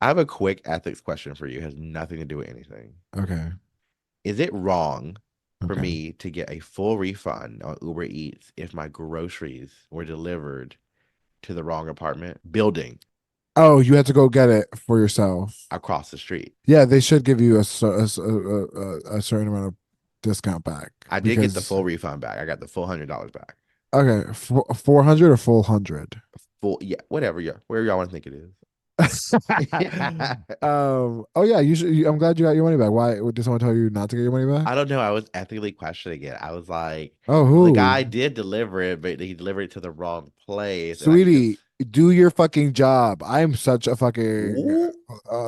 I have a quick ethics question for you. It has nothing to do with anything. Okay. Is it wrong for Okay. me to get a full refund on Uber Eats if my groceries were delivered to the wrong apartment building Oh, you had to go get it for yourself. across the street? Yeah, they should give you a certain amount of discount back I did get the because full refund back. I got the full $100 back. okay, 400 or full 100. Full, yeah, whatever, yeah, wherever y'all want to think it is. Oh yeah, I'm glad you got your money back. Why did someone tell you not to get your money back? I don't know. I was ethically questioning it. I was like, Oh, well, the who? guy did deliver it, but he delivered it to the wrong place, and I need to. Sweetie, do your fucking job. I'm such a fucking Ooh,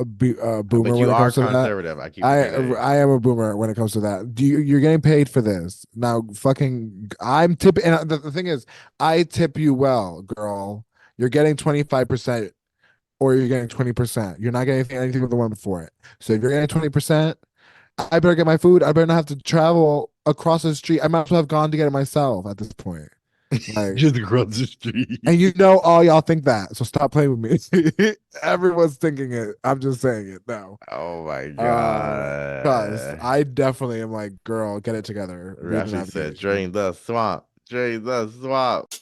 boomer but when you it are comes to that. conservative. I keep I forgetting. I am a boomer when it comes to that. You're getting paid for this now? Fucking, I'm tipping. And the thing is, I tip you well, girl. You're getting 25%, or you're getting 20%. You're not getting anything with the one before it. So if you're getting 20%, I better get my food. I better not have to travel across the street. I might as well have gone to get it myself at this point. Like, Just across the street. and you know, all y'all think that. So stop playing with me. Everyone's thinking it. I'm just saying it now. Oh my Cause God. I definitely am like, girl, get it together. Read the Ashley said, navigation. drain the swamp. Drain the swamp.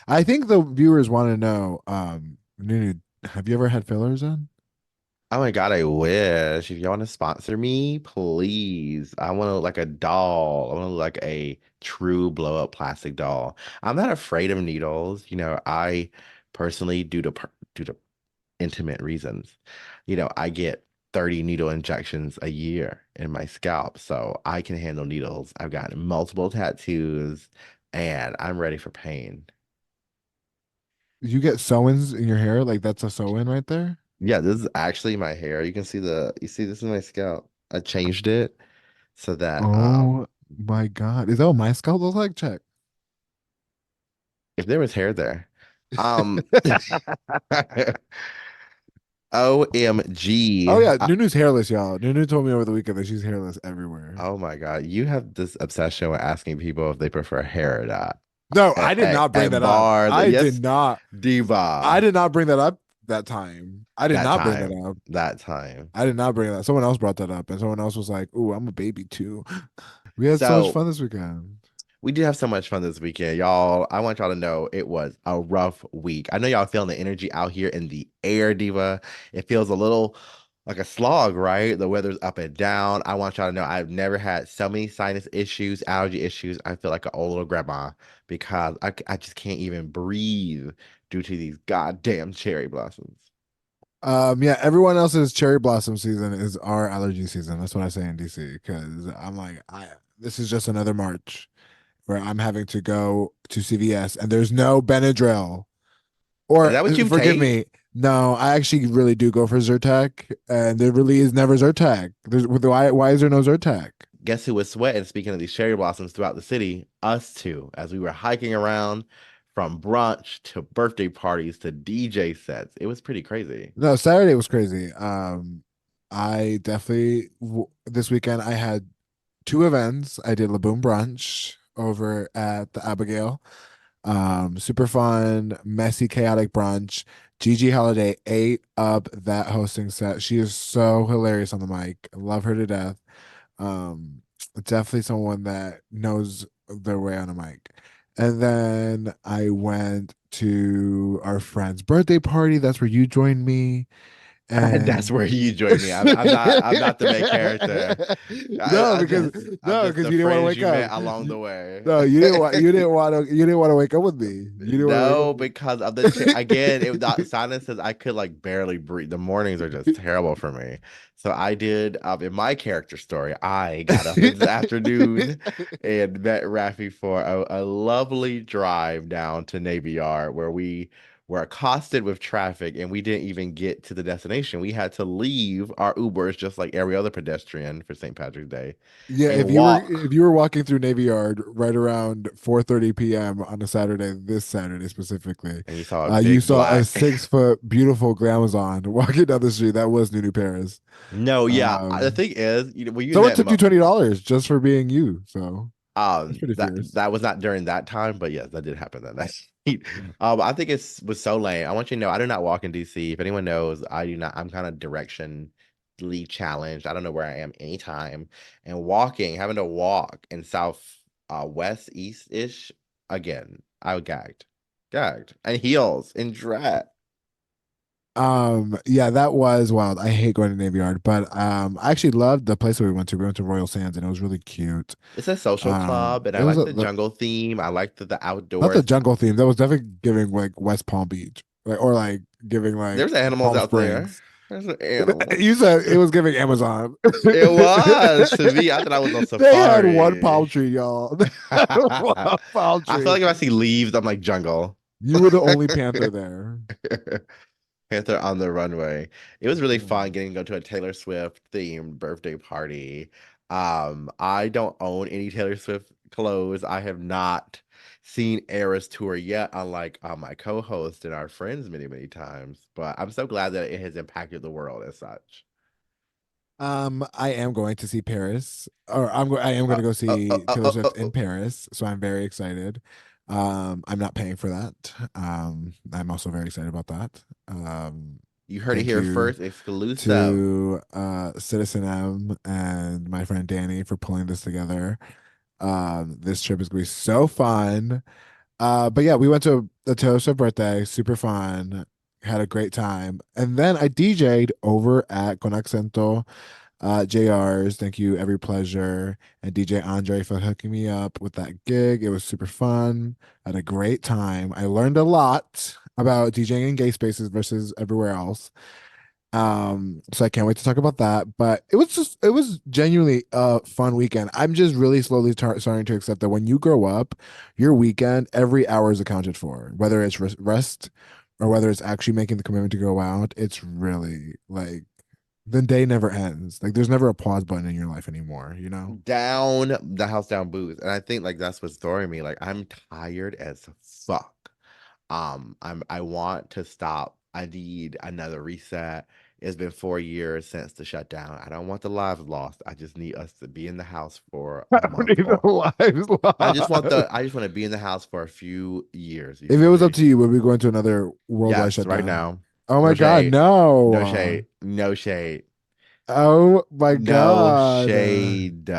I think the viewers want to know, Nunu, have you ever had fillers in? Oh my God, I wish. If y'all want to sponsor me, please. I want to look like a doll. I want to look like a true blow up plastic doll. I'm not afraid of needles. I personally, due to intimate reasons, I get 30 needle injections a year in my scalp, so I can handle needles. I've gotten multiple tattoos, and I'm ready for pain. You get sew-ins in your hair, like that's a sew-in right there. Yeah, this is actually my hair. You see this is my scalp. I changed it so that Oh my God. Is that what my scalp looks like? Check. if there was hair there. Um OMG. Oh yeah, Nunu's hairless, y'all. Nunu told me over the weekend that she's hairless everywhere. Oh my God. You have this obsession with asking people if they prefer hair or not. No, I At, did at, not bring at that up. bars. I did Yes, not. I diva. did not bring that up that time. I did That not bring that time. up. That time. I did not bring that. Someone else brought that up, and someone else was like, "Ooh, I'm a baby too." We had so much So fun this weekend. we did have so much fun this weekend, y'all. I want y'all to know it was a rough week. I know y'all feeling the energy out here in the air, diva. It feels a little like a slog, right? The weather's up and down. I want y'all to know I've never had so many sinus issues, allergy issues. I feel like an old little grandma because I just can't even breathe due to these goddamn cherry blossoms. Yeah, everyone else's cherry blossom season is our allergy season. That's what I say in DC because I'm like, this is just another March where I'm having to go to CVS and there's no Benadryl. Is Or that what you forgive take? me, no, I actually really do go for Zyrtec, and there really is never Zyrtec. Why is there no Zyrtec? Guess who was sweating? Speaking of these cherry blossoms throughout the city, us two, as we were hiking around from brunch to birthday parties to DJ sets. It was pretty crazy. No, Saturday was crazy. I definitely this weekend I had two events. I did Laboon brunch over at the Abigail. Super fun, messy, chaotic brunch. Gigi Holiday ate up that hosting set. She is so hilarious on the mic. I love her to death. Um, Definitely someone that knows their way on a mic. And then I went to our friend's birthday party. That's where you joined me. That's And where you join me. I'm not the main character. no, I'm just because the you didn't want to friends wake you up. met along the way. No, you didn't want to wake up with me. You didn't want to wake up No, with because of the again, it the silences I could like barely breathe. The mornings are just terrible for me. So I did in my character story, I got up in the afternoon and met Rafi for a lovely drive down to Navy Yard where we were accosted with traffic and we didn't even get to the destination. We had to leave our Ubers just like every other pedestrian for St. Patrick's Day Yeah, and walk. if you were walking through Navy Yard right around 4:30 p.m. on a Saturday, this Saturday specifically, And you saw a you big saw a black 6 foot beautiful Glamazon walking down the street. That was Nunu Paris. No, yeah. The Um, thing is, when you Someone met tipped you $20 just for being you, so that's pretty that fierce. that was not during that time, but yes, that did happen then. That's I think it was so lame. I want you to know I do not walk in DC. If anyone knows, I do not. I'm kind of directionally challenged. I don't know where I am anytime. And having to walk in South West East ish again. I gagged, and heels and drag. Yeah, that was wild. I hate going to Navy Yard, but I actually loved the place that we went to. We went to Royal Sands, and it was really cute. It's a social club, and I It was like the jungle theme. I like the not the outdoors. jungle theme. That was definitely giving like West Palm Beach, like or like giving like There's animals Palm out there. Springs. There's animals. You said it was giving Amazon. It was to me. I thought I was on They had one palm safari. tree, y'all. They had I one palm feel tree. like if I see leaves, I'm like jungle. You were the only panther there. Panther on the runway. It was really fun Mm. getting to go to a Taylor Swift themed birthday party. I don't own any Taylor Swift clothes. I have not seen Eras tour yet, unlike my co-host and our friends many, many times. But I'm so glad that it has impacted the world as such. I am going to see Paris, or I am going Uh, to go uh, uh, see uh, Taylor uh, Swift uh, in Paris, so I'm very excited. I'm not paying for that. I'm also very excited about that. You heard it Thank here you first, exclusive. to Citizen M and my friend Danny for pulling this together. This trip is going to be so fun. But yeah, we went to the Taylor Swift birthday, super fun, had a great time, and then I DJ'd over at Con Accento JR's. Thank you, Every Pleasure, and DJ Andre for hooking me up with that gig. It was super fun. I had a great time. I learned a lot about DJing in gay spaces versus everywhere else. So I can't wait to talk about that. But it was genuinely a fun weekend. I'm just really slowly starting to accept that when you grow up, your weekend, every hour is accounted for, whether it's rest or whether it's actually making the commitment to go out. It's really like the day never ends. Like there's never a pause button in your life anymore, you know? Down the house down booth. And I think like that's what's throwing me. Like I'm tired as fuck. I want to stop. I need another reset. It's been 4 years since the shutdown. I don't want the lives lost. I just need us to be in the house for a I don't month need the or lives lost. I just want to be in the house for a few years, you If it feel was up me? to you, would we go into another worldwide Yes, right shutdown? now. Oh my No God, shade. No no. shade. No shade. Oh my No God. shade.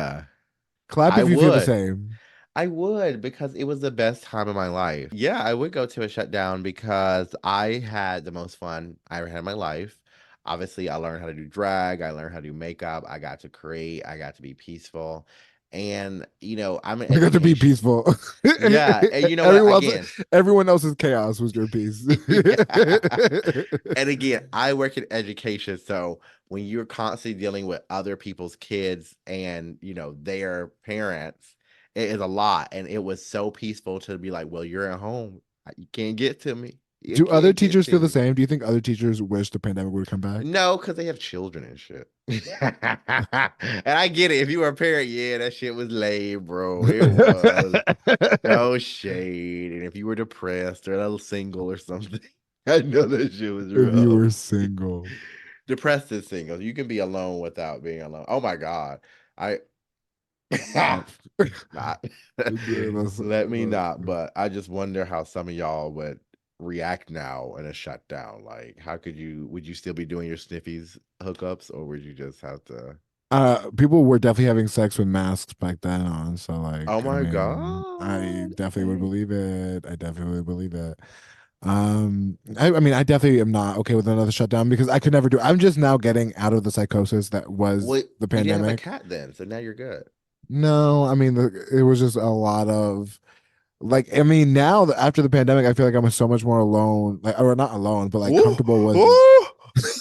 Clap I if you feel the would. same. I would because it was the best time of my life. Yeah, I would go to a shutdown because I had the most fun I ever had in my life. Obviously, I learned how to do drag, I learned how to do makeup, I got to create, I got to be peaceful. And, I'm in You got to be education. peaceful. Yeah, and you know what? Everyone else, Again, everyone else's chaos was your peace. yeah. And again, I work in education, so when you're constantly dealing with other people's kids and, their parents, it is a lot. And it was so peaceful to be like, well, you're at home. You can't get to me. You Do other can't get teachers to feel the me. same? Do you think other teachers wish the pandemic would come back? No, because they have children and shit. And I get it. If you were a parent, yeah, that shit was lame, bro. It was. No shade. And if you were depressed or a little single or something, I know that shit was If you rough. were single. Depressed is single. You can be alone without being alone. Oh my God. I Uh, not. that's, Let me not. But I just wonder how some of y'all would react now in a shutdown. Like, how would you still be doing your sniffies hookups or would you just have to? people were definitely having sex with masks back then on. So like, Oh I my mean, I God. definitely would Hey. believe it. I definitely would believe it. I mean, I definitely am not okay with another shutdown because I could never do. I'm just now getting out of the psychosis that was Well, the you didn't have a pandemic. cat then, so now you're good. No, I mean, it was just a lot of like. I mean, now that after the pandemic, I feel like I'm so much more alone, like, or not alone, but like Ooh, comfortable with. ooh,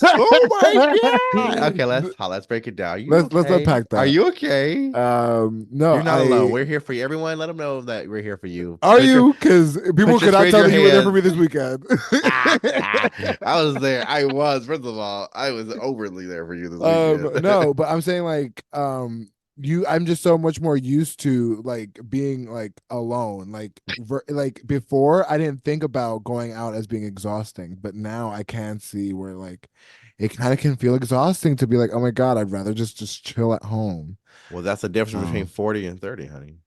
oh my God. Okay, let's break it down. Are you Let's okay? unpack Are that. you okay? No, You're not alone. I We're here for you. Everyone, let them know that we're here for you. are you? Because people Put your could not spread tell your that you were there for hands. me this weekend. I was there. I was. First of all, I was overly there for you this weekend. No, but I'm saying like, I'm just so much more used to like being like alone. Like before, I didn't think about going out as being exhausting, but now I can see where like it kind of can feel exhausting to be like, oh my God, I'd rather just chill at home. Well, that's the difference between Um, 40 and 30, honey.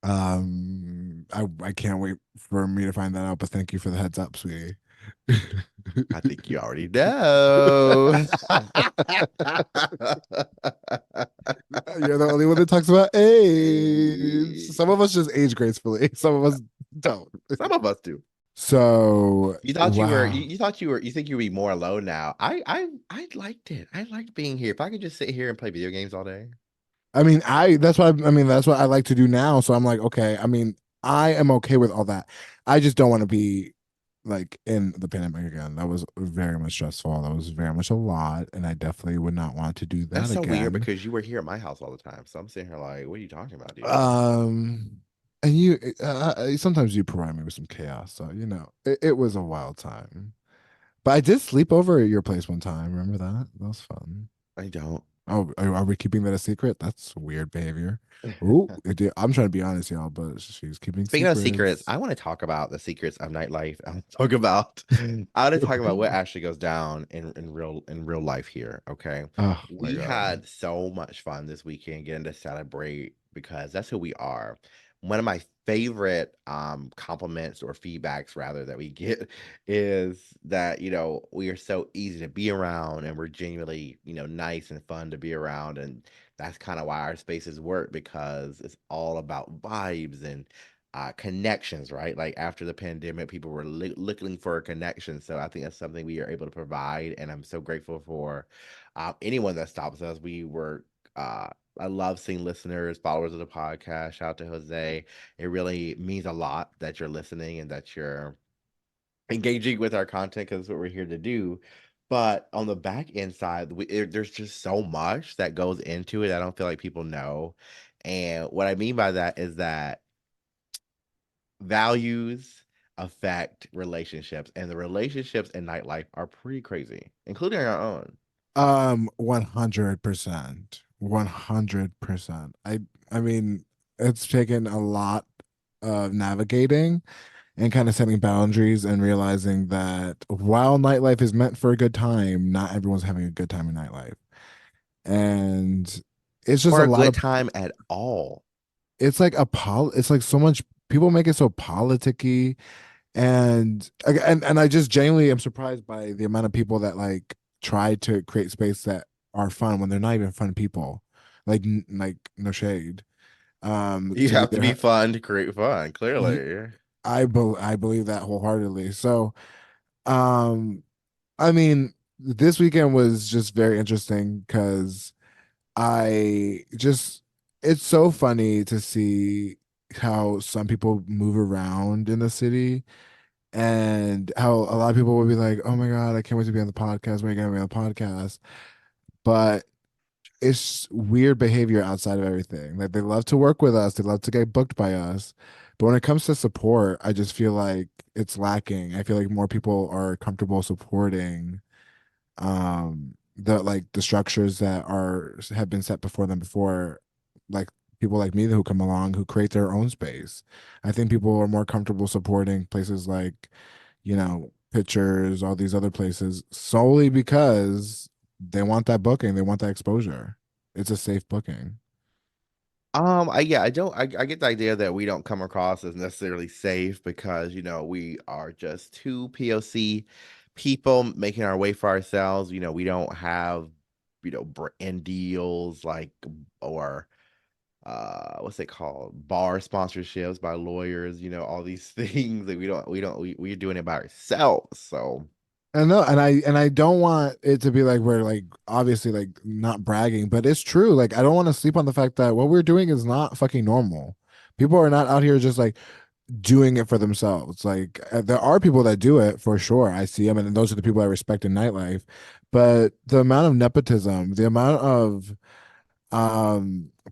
I can't wait for me to find that out, but thank you for the heads up, sweetie. I think you already know. You're the only one that talks about age. Some of us just age gracefully. Some of us don't. Some of us do. So You thought you were wow. you thought you were you think you'd be more alone now. I liked it. I liked being here. If I could just sit here and play video games all day. I mean, that's what I like to do now. So I'm like, okay. I mean, I am okay with all that. I just don't want to be like in the pandemic again. That was very much stressful. That was very much a lot, and I definitely would not want to do That's that so weird again. because you were here at my house all the time. So I'm sitting here like, what are you talking about, dude? Um, and you sometimes you provide me with some chaos. So it was a wild time. But I did sleep over at your place one time. Remember that? That was fun. I don't. Oh, are we keeping that a secret? That's weird behavior. Oh, I'm trying to be honest, y'all, but she's keeping Speaking of secrets, secrets. I want to talk about the secrets of nightlife. I want to talk about I want to talk about what actually goes down in real life here. Okay. Oh my We God. had so much fun this weekend getting to celebrate because that's who we are. One of my favorite compliments or feedbacks rather that we get is that, we are so easy to be around and we're genuinely, nice and fun to be around. And that's kind of why our spaces work because it's all about vibes and connections, right? Like after the pandemic, people were looking for a connection. So I think that's something we are able to provide. And I'm so grateful for anyone that stops us. Uh, I love seeing listeners, followers of the podcast. Shout out to Jose. It really means a lot that you're listening and that you're engaging with our content because that's what we're here to do. But on the back end side, there's just so much that goes into it. I don't feel like people know. And what I mean by that is that values affect relationships, and the relationships in nightlife are pretty crazy, including our own. 100%. 100%. I mean, it's taken a lot of navigating and kind of setting boundaries and realizing that while nightlife is meant for a good time, not everyone's having a good time in nightlife. And it's just Or a a lot good of time at all. it's like it's like so much people make it so politicky and I just genuinely am surprised by the amount of people that like try to create space that are fun when they're not even fun people. Like no shade. You To have to either be fun to create fun, you, clearly. I believe that wholeheartedly. So, um I mean, this weekend was just very interesting because I just it's so funny to see how some people move around in the city and how a lot of people would be like, "Oh my God, I can't wait to be on the podcast. When are you gonna be on the podcast?" But it's weird behavior outside of everything. Like they love to work with us, they love to get booked by us, but when it comes to support, I just feel like it's lacking. I feel like more people are comfortable supporting the structures that are have been set before them before, like people like me who come along who create their own space. I think people are more comfortable supporting places like pictures, all these other places solely because they want that booking, they want that exposure. It's a safe booking. I don't I get the idea that we don't come across as necessarily safe because, we are just two POC people making our way for ourselves. We don't have, brand deals like or what's it called? Bar sponsorships by lawyers, all these things that we're doing it by ourselves. So I know, and I don't want it to be like we're like obviously like not bragging, but it's true. Like I don't want to sleep on the fact that what we're doing is not fucking normal. People are not out here just like doing it for themselves. Like there are people that do it for sure. I see them, and those are the people I respect in nightlife. But the amount of nepotism, the amount of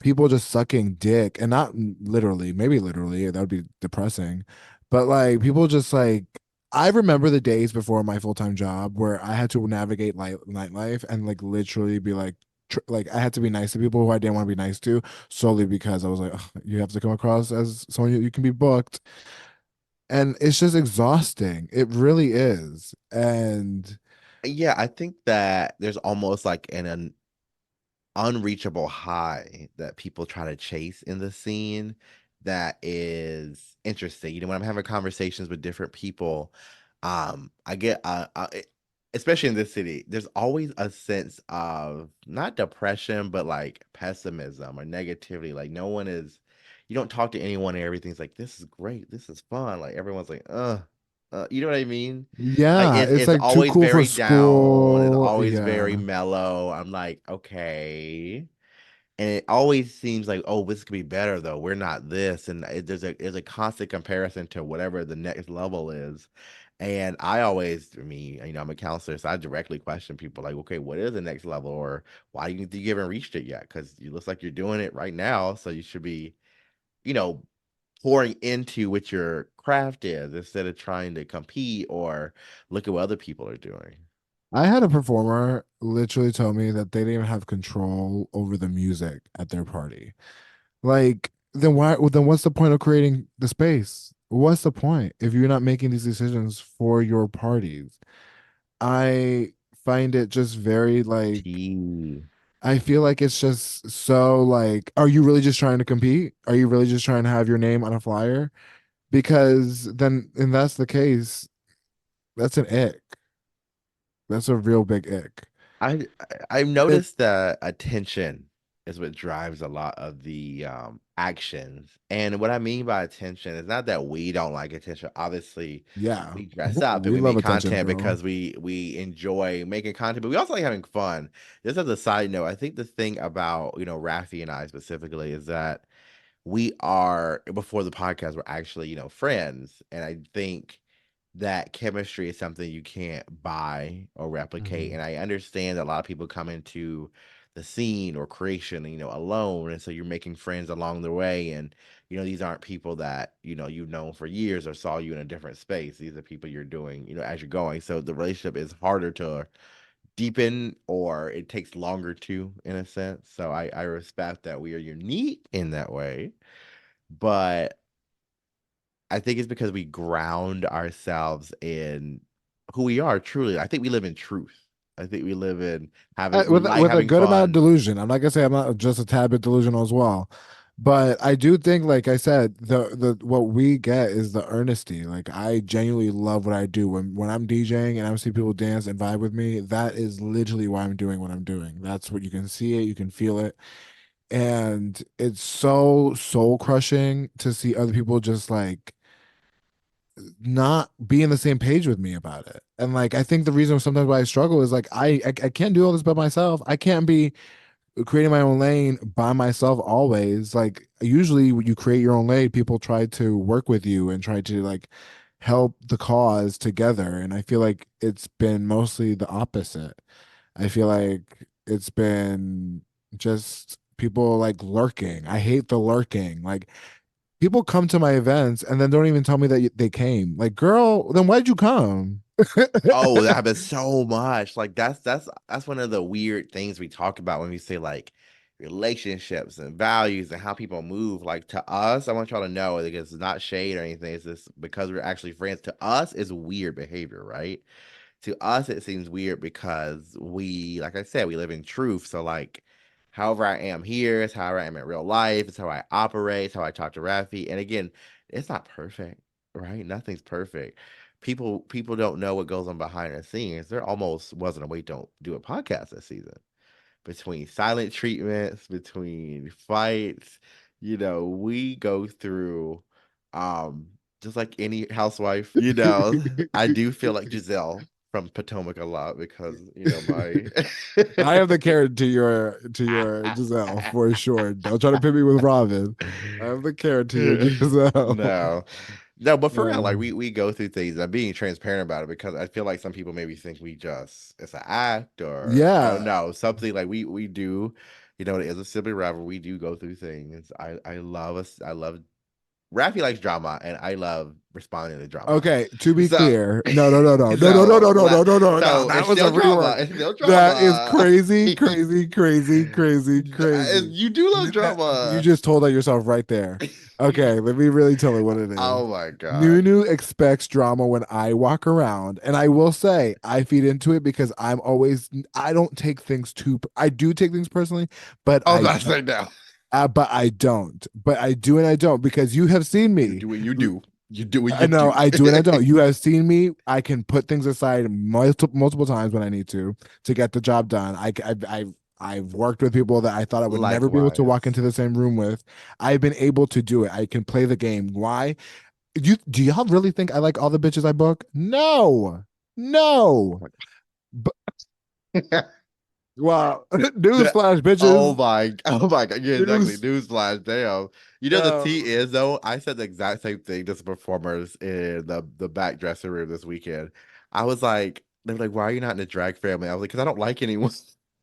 people just sucking dick, and not literally, maybe literally, that would be depressing, but like people just like, I remember the days before my full-time job where I had to navigate nightlife and like literally be like like I had to be nice to people who I didn't want to be nice to, solely because I was like, "Ugh, you have to come across as someone you can be booked," and it's just exhausting. It really is. And yeah, I think that there's almost like an unreachable high that people try to chase in the scene that is interesting. When I'm having conversations with different people, I get especially in this city, there's always a sense of not depression, but like pessimism or negativity. Like no one is, you don't talk to anyone and everything's like, this is great, this is fun. Like everyone's like, you know what I mean? Like yeah, it's it's like too always cool for very down. It's school. always very Yeah. mellow. I'm like, okay. And it always seems like, oh, this could be better though. We're not this, and there's a constant comparison to whatever the next level is. And I always, me, I'm a counselor, so I directly question people like, okay, what is the next level, or why do you think you haven't reached it yet? Because it looks like you're doing it right now, so you should be, you know, pouring into what your craft is instead of trying to compete or look at what other people are doing. I had a performer literally tell me that they didn't even have control over the music at their party. Like, then why? Well, then what's the point of creating the space? What's the point if you're not making these decisions for your parties? I find it just very like, Tea. I feel like it's just so like, are you really just trying to compete? Are you really just trying to have your name on a flyer? Because then, and that's the case, that's an ick. That's a real big ick. I've It, noticed that attention is what drives a lot of the actions. And what I mean by attention is not that we don't like attention. Obviously, yeah, we dress up and we we love make attention, content bro. because we enjoy making content, but we also like having fun. Just as a side note, I think the thing about, Rafi and I specifically is that we are before the podcast we're actually friends, and I think that chemistry is something you can't buy or replicate. Mhm. And I understand that a lot of people come into the scene or creation, alone, and so you're making friends along the way. And these aren't people that you've known for years or saw you in a different space. These are people you're doing as you're going, so the relationship is harder to deepen, or it takes longer to, in a sense. So I respect that we are unique in that way, but I think it's because we ground ourselves in who we are truly. I think we live in truth. I think we live in we like With a having good amount of fun. delusion. I'm not gonna say I'm not just a tad bit delusional as well, but I do think, like I said, the what we get is the earnesty. Like I genuinely love what I do when I'm DJing and I see people dance and vibe with me. That is literally why I'm doing what I'm doing. That's what you can see it, you can feel it, and it's so soul crushing to see other people just like not be in the same page with me about it. And like I think the reason sometimes why I struggle is like I can't do all this by myself. I can't be creating my own lane by myself always. Like usually when you create your own lane, people try to work with you and try to like help the cause together. And I feel like it's been mostly the opposite. I feel like it's been just people like lurking. I hate the lurking. Like people come to my events and then don't even tell me that they came. Like, girl, then why'd you come? Oh, that happens so much. Like that's one of the weird things we talk about when we say like relationships and values and how people move. Like to us, I want y'all to know, like, it's not shade or anything. It's just because we're actually friends. To us, is weird behavior, right? To us it seems weird because we, like I said, we live in truth. So like however I am here is however I am in real life. It's how I operate, it's how I talk to Rafi. And again, it's not perfect, right? Nothing's perfect. People don't know what goes on behind the scenes. There almost wasn't a way don't do a podcast this season between silent treatments, between fights. We go through um just like any housewife, I do feel like Giselle from Potomac a lot because, my I am the Karen to your Giselle for sure. Don't try to pit me with Robin. I am the Karen to your Giselle. No. No, but for real, like Um, we go through things. I'm being transparent about it because I feel like some people maybe think it's an act or I don't yeah. know, something like we do, it is a sibling rivalry. We do go through things. I love us. I love Raffy likes drama and I love responding to drama. Okay, to be So clear, no, no, no, no, no, no, no, so no, no, no, la- no, no, no. so That it's was a still drama. rework. It's still That is drama. crazy, crazy, crazy, crazy, crazy. You do love You drama. just told on yourself right there. Okay, let me really tell her what it is. Oh my God. Nunu expects drama when I walk around, and I will say I feed into it because I don't take things I do take things personally, but I was I about to don't. say no. But I don't. But I do and I don't because you have seen You me. do what you do. You do what I you know do. I do and I don't. You have seen me. I can put things aside multiple times when I need to get the job done. I've worked with people that I thought I would never be able to walk Likewise. into the same room with. I've been able to do it. I can play the game. Why? Do y'all really think I like all the bitches I book? No, no. But well, newsflash, Oh bitches. my, oh my God. Yeah, exactly. News. Newsflash. Damn. The tea No. is though, I said the exact same thing to some performers in the back dressing room this weekend. I was like, they were like, why are you not in the drag family? I was like, because I don't like anyone.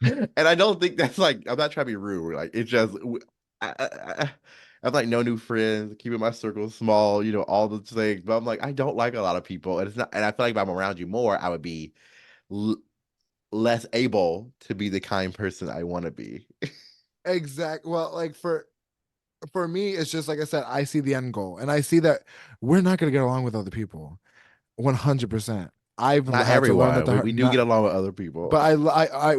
And I don't think that's like, I'm not trying to be rude. Like, it's just, I have like no new friends, keeping my circle small, all the things. But I'm like, I don't like a lot of people. And it's not, and I feel like if I'm around you more, I would be l less able to be the kind person I want to be. Exact. Well, like for me, it's just like I said, I see the end goal and I see that we're not going to get along with other people 100%. I've Not had to learn that everyone. the We, hard, we do get not, along with other people. but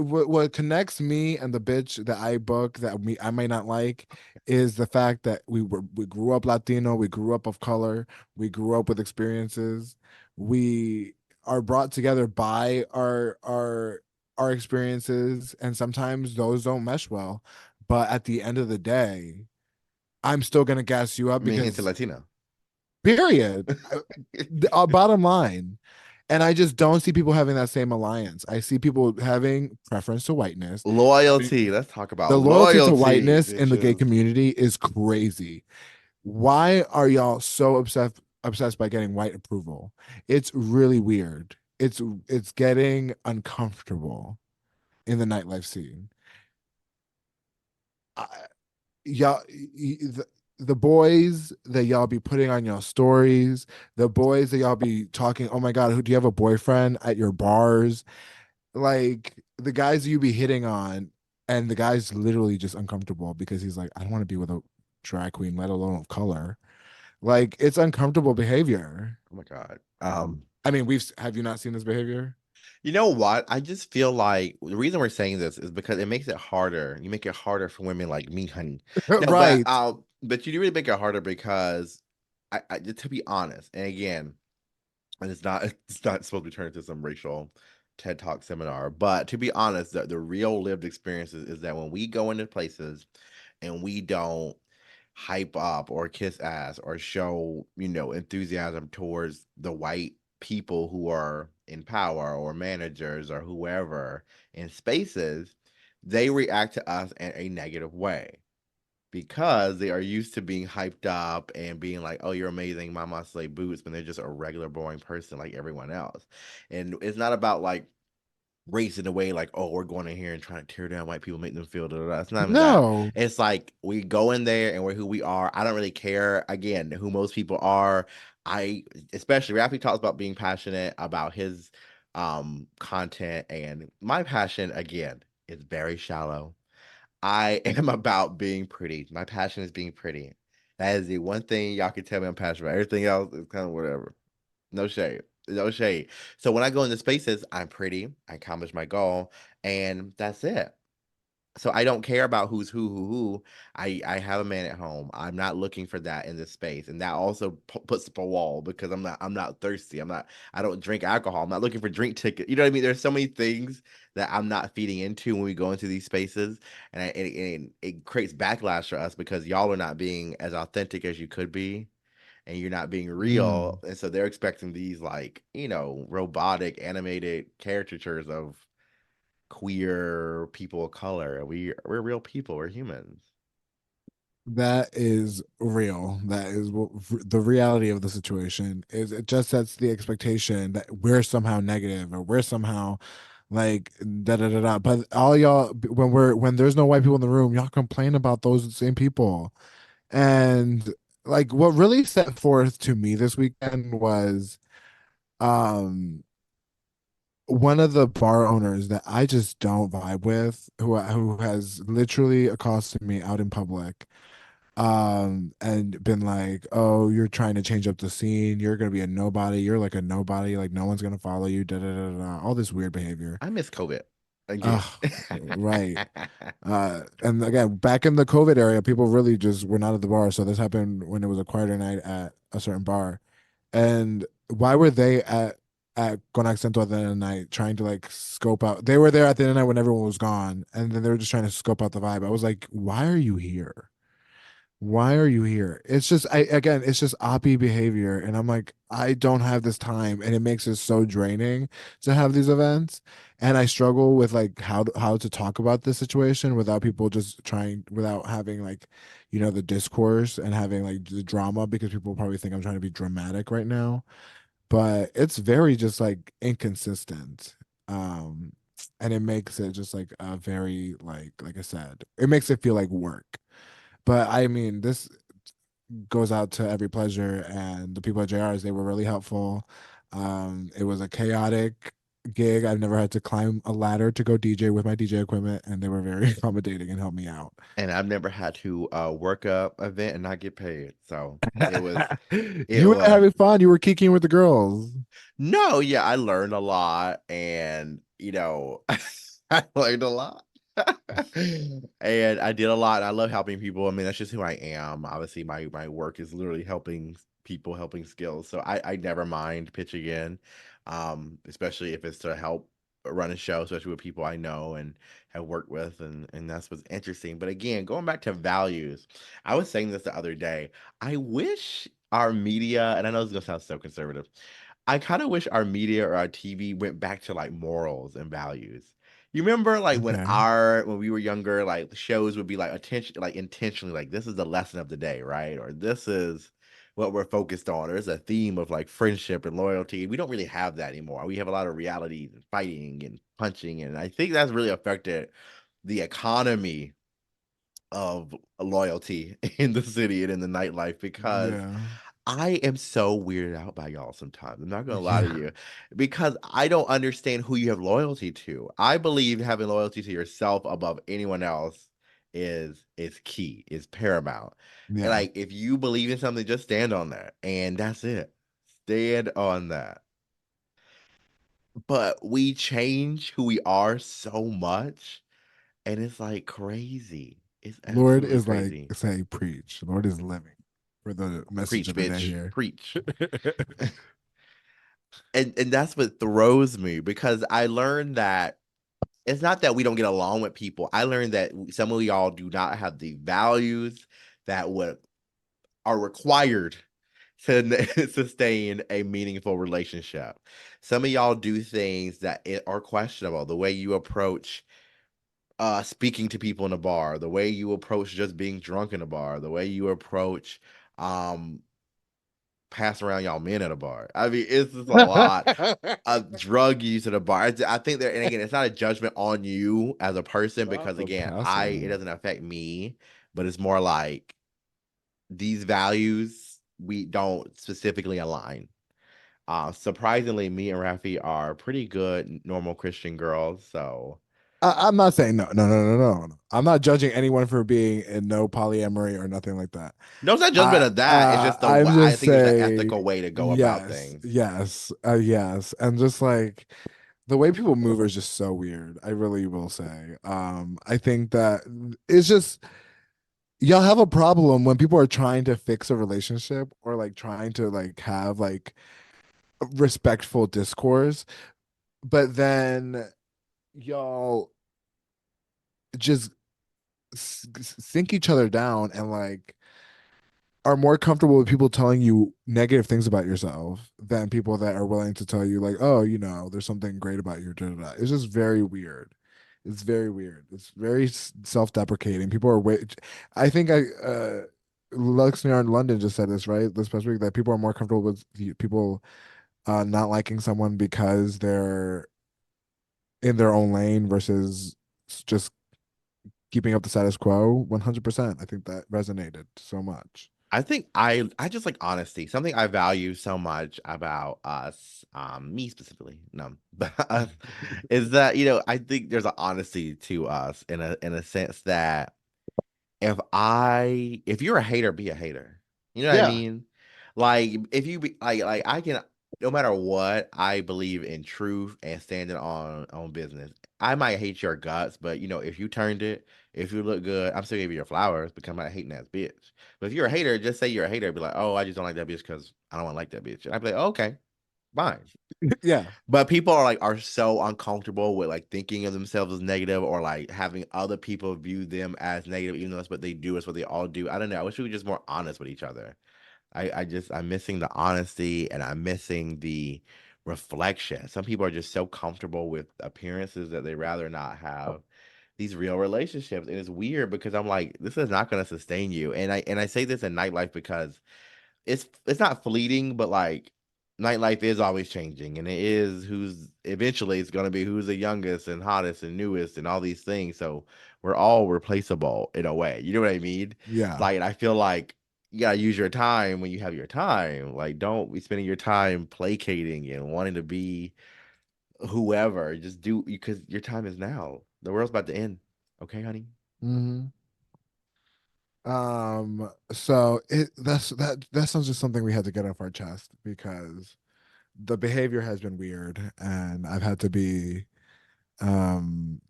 what connects me and the bitch that I book that I may not like is the fact that we grew up Latino, we grew up of color, we grew up with experiences, we are brought together by our experiences, and sometimes those don't mesh well. But at the end of the day, I'm still gonna gas you up Me gente because Latino. period. Bottom line. And I just don't see people having that same alliance. I see people having preference to whiteness. Loyalty. Let's talk about The loyalty to loyalty, whiteness in the gay bitches. community is crazy. Why are y'all so obsessed by getting white approval? It's really weird. It's getting uncomfortable in the nightlife scene. I, y'all the boys that y'all be putting on your stories, the boys that y'all be talking, oh my God, who do you have a boyfriend at your bars? Like the guys you be hitting on, and the guy's literally just uncomfortable because he's like, I don't want to be with a drag queen, let alone of color. Like it's uncomfortable behavior. Oh my God. I mean, we've have you not seen this behavior? You know what? I just feel like the reason we're saying this is because it makes it harder. You make it harder for women like me, honey. No, Right. but you do really make it harder because to be honest, and again, and it's not supposed to be turned into some racial TED Talk seminar, but to be honest, the real lived experiences is that when we go into places and we don't hype up or kiss ass or show, enthusiasm towards the white people who are in power or managers or whoever in spaces, they react to us in a negative way because they are used to being hyped up and being like, "Oh, you're amazing, Mama Slay Boots," when they're just a regular, boring person like everyone else. And it's not about like racing away, like, "Oh, we're going in here and trying to tear down white people, make them feel da da da." It's not even that. No. It's like we go in there and we're who we are. I don't really care again who most people are. I especially Rafi talks about being passionate about his content, and my passion again is very shallow. I am about being pretty. My passion is being pretty. That is the one thing y'all can tell me I'm passionate about. Everything else is kind of whatever. No shade. No shade. So when I go into spaces, I'm pretty. I accomplish my goal, and that's it. So I don't care about who's who. I have a man at home. I'm not looking for that in this space, and that also puts up a wall because I'm not thirsty. I don't drink alcohol. I'm not looking for drink ticket. You know what I mean? There's so many things that I'm not feeding into when we go into these spaces, and it creates backlash for us because y'all are not being as authentic as you could be, and you're not being real, Mm. and so they're expecting these like robotic animated caricatures of queer people of color. We're real people. We're humans. That is real. That is what the reality of the situation is. It just sets the expectation that we're somehow negative or we're somehow like da da da da. But all y'all, when there's no white people in the room, y'all complain about those same people. And like what really set forth to me this weekend was um one of the bar owners that I just don't vibe with, who has literally accosted me out in public, and been like, "Oh, you're trying to change up the scene. You're gonna be a nobody. You're like a nobody. Like no one's gonna follow you." Da da da da. All this weird behavior. I miss COVID again. Oh, right. And again, back in the COVID area, people really just were not at the bar. So this happened when it was a quieter night at a certain bar. And why were they at Con Accento at the end of the night trying to like scope out? They were there at the end of the night when everyone was gone, and then they were just trying to scope out the vibe. I was like, why are you here? Why are you here? It's just it's just oppy behavior. And I'm like, I don't have this time. And it makes it so draining to have these events. And I struggle with like how to talk about this situation without people just trying without having like, the discourse and having like the drama because people probably think I'm trying to be dramatic right now. But it's very just like inconsistent. Um and it makes it just like a very like I said, it makes it feel like work. But I mean, this goes out to every pleasure, and the people at JR's, they were really helpful. It was a chaotic gig. I've never had to climb a ladder to go DJ with my DJ equipment, and they were very accommodating and helped me out. And I've never had to work a event and not get paid. So it was it You were was having fun. You were kicking with the girls. no, yeah, I learned a lot, and I learned a lot. And I did a lot. I love helping people. I mean, that's just who I am. Obviously, my work is literally helping people, helping skills. So I never mind pitching in, especially if it's to help run a show, especially with people I know and have worked with, and that's what's interesting. But again, going back to values, I was saying this the other day. I wish our media, and I know this is gonna sound so conservative, I kind of wish our media or our TV went back to like morals and values. You remember like Okay. when we were younger, like the shows would be like attention, like intentionally, like this is the lesson of the day, right? Or this is what we're focused on. There's a theme of like friendship and loyalty. We don't really have that anymore. We have a lot of reality and fighting and punching, and I think that's really affected the economy of loyalty in the city and in the nightlife because Yeah. I am so weirded out by y'all sometimes. I'm not gonna lie to Yeah. you because I don't understand who you have loyalty to. I believe having loyalty to yourself above anyone else is key, is paramount. And Yeah. like if you believe in something, just stand on that. And that's it. Stand on that. But we change who we are so much, and it's like crazy. It's Lord absolutely is like crazy. say preach. Lord is living for the message Preach, of the day bitch. here. Preach. And that's what throws me because I learned that it's not that we don't get along with people. I learned that some of y'all do not have the values that would are required to sustain a meaningful relationship. Some of y'all do things that are questionable. The way you approach speaking to people in a bar, the way you approach just being drunk in a bar, the way you approach um pass around y'all men at a bar. I mean, it's just a lot of drug use at a bar. I think that, and again, it's not a judgment on you as a person Not because the again, pass I it around. doesn't affect me, but it's more like these values we don't specifically align. Surprisingly, me and Rafi are pretty good normal Christian girls, so I'm not saying no, no, no, no, no, no. I'm not judging anyone for being in no polyamory or nothing like that. no, it's not judgment of that. It's just the I'm I just think there's an saying ethical way to go about yes, things. yes, yes, and just like the way people move is just so weird. I really will say. I think that it's just y'all have a problem when people are trying to fix a relationship or like trying to like have like respectful discourse, but then y'all just sink each other down and like are more comfortable with people telling you negative things about yourself than people that are willing to tell you like, oh, you know, there's something great about you. Da, da, da. It's just very weird. It's very weird. It's very self-deprecating. People are way. I think Luxner in London just said this right this past week that people are more comfortable with people not liking someone because they're in their own lane versus just keeping up the status quo. 100%. I think that resonated so much. I think I just like honesty. Something I value so much about us, me specifically, no, but us, is that I think there's an honesty to us in a sense that if you're a hater, be a hater. You know what I Yeah. mean? Like if you be like I can no matter what, I believe in truth and standing on business. I might hate your guts, but if you turned it, if you look good, I'm still giving you your flowers because I'm not a hating ass bitch. But if you're a hater, just say you're a hater. Be like, oh, I just don't like that bitch because I don't want to like that bitch. And I'd be like, oh, okay, fine. Yeah. But people are so uncomfortable with like thinking of themselves as negative or like having other people view them as negative, even though that's what they do, it's what they all do. I don't know. I wish we were just more honest with each other. I'm missing the honesty and I'm missing the reflection. Some people are just so comfortable with appearances that they rather not have these real relationships. And it's weird because I'm like, this is not gonna sustain you. And I say this in nightlife because it's not fleeting, but like nightlife is always changing, and it is who's eventually it's gonna be who's the youngest and hottest and newest and all these things. So we're all replaceable in a way. You know what I mean? Yeah. Like, and I feel like you gotta use your time when you have your time. Like, don't be spending your time placating and wanting to be whoever. Just do because your time is now. The world's about to end. Okay, honey. Hmm. So that sounds just something we had to get off our chest because the behavior has been weird and I've had to be